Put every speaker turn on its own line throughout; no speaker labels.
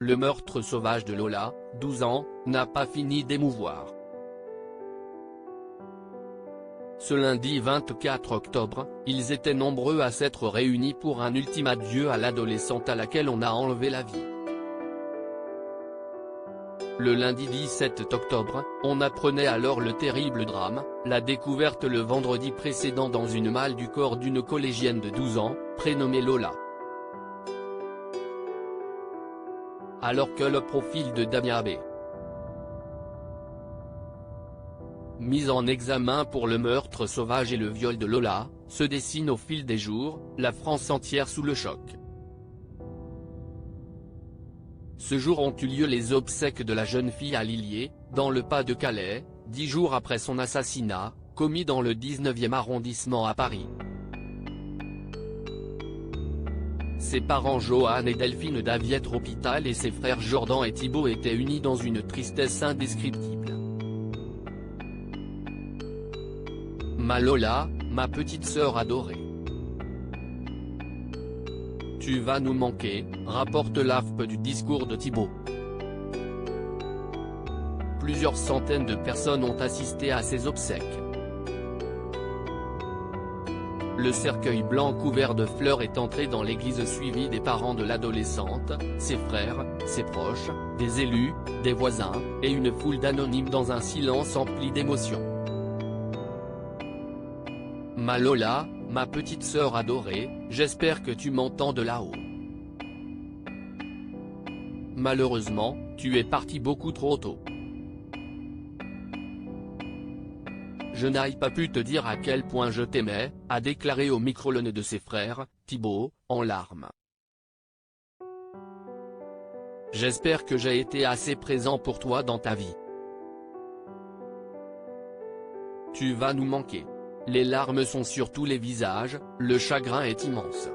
le meurtre sauvage de Lola, 12 ans, n'a pas fini d'émouvoir. Ce lundi 24 octobre, ils étaient nombreux à s'être réunis pour un ultime adieu à l'adolescente à laquelle on a enlevé la vie. Le lundi 17 octobre, on apprenait alors le terrible drame, la découverte le vendredi précédent dans une malle du corps d'une collégienne de 12 ans, prénommée Lola. Alors que le profil de Damien B., mise en examen pour le meurtre sauvage et le viol de Lola, se dessine au fil des jours, la France entière sous le choc. Ce jour ont eu lieu les obsèques de la jeune fille à Lilliers, dans le Pas-de-Calais, 10 jours après son assassinat, commis dans le 19e arrondissement à Paris. Ses parents Johan et Delphine Daviette Hôpital et ses frères Jordan et Thibaut étaient unis dans une tristesse indescriptible. Ma Lola, ma petite sœur adorée. Tu vas nous manquer, rapporte l'AFP du discours de Thibaut. Plusieurs centaines de personnes ont assisté à ses obsèques. Le cercueil blanc couvert de fleurs est entré dans l'église suivi des parents de l'adolescente, ses frères, ses proches, des élus, des voisins, et une foule d'anonymes dans un silence empli d'émotion. Ma Lola, ma petite sœur adorée, j'espère que tu m'entends de là-haut. Malheureusement, tu es parti beaucoup trop tôt. Je n'ai pas pu te dire à quel point je t'aimais, a déclaré au micro l'un de ses frères, Thibaut, en larmes. J'espère que j'ai été assez présent pour toi dans ta vie. Tu vas nous manquer. Les larmes sont sur tous les visages, le chagrin est immense.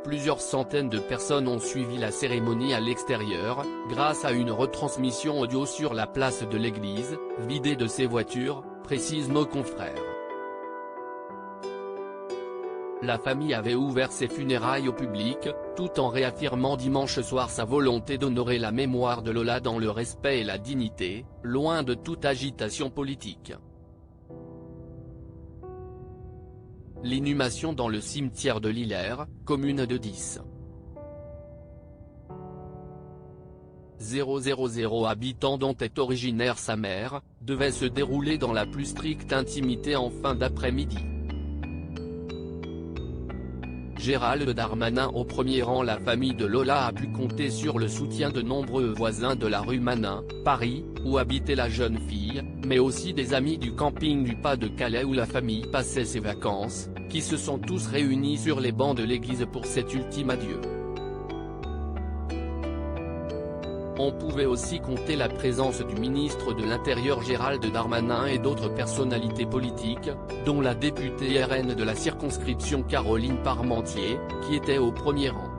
Plusieurs centaines de personnes ont suivi la cérémonie à l'extérieur, grâce à une retransmission audio sur la place de l'église, vidée de ses voitures, précisent nos confrères. La famille avait ouvert ses funérailles au public, tout en réaffirmant dimanche soir sa volonté d'honorer la mémoire de Lola dans le respect et la dignité, loin de toute agitation politique. L'inhumation dans le cimetière de Lillers, commune de 10,000 habitants dont est originaire sa mère, devait se dérouler dans la plus stricte intimité en fin d'après-midi. Gérald Darmanin au premier rang. La famille de Lola a pu compter sur le soutien de nombreux voisins de la rue Manin, Paris, où habitait la jeune fille, mais aussi des amis du camping du Pas-de-Calais où la famille passait ses vacances, qui se sont tous réunis sur les bancs de l'église pour cet ultime adieu. On pouvait aussi compter la présence du ministre de l'Intérieur Gérald Darmanin et d'autres personnalités politiques, dont la députée RN de la circonscription Caroline Parmentier, qui était au premier rang.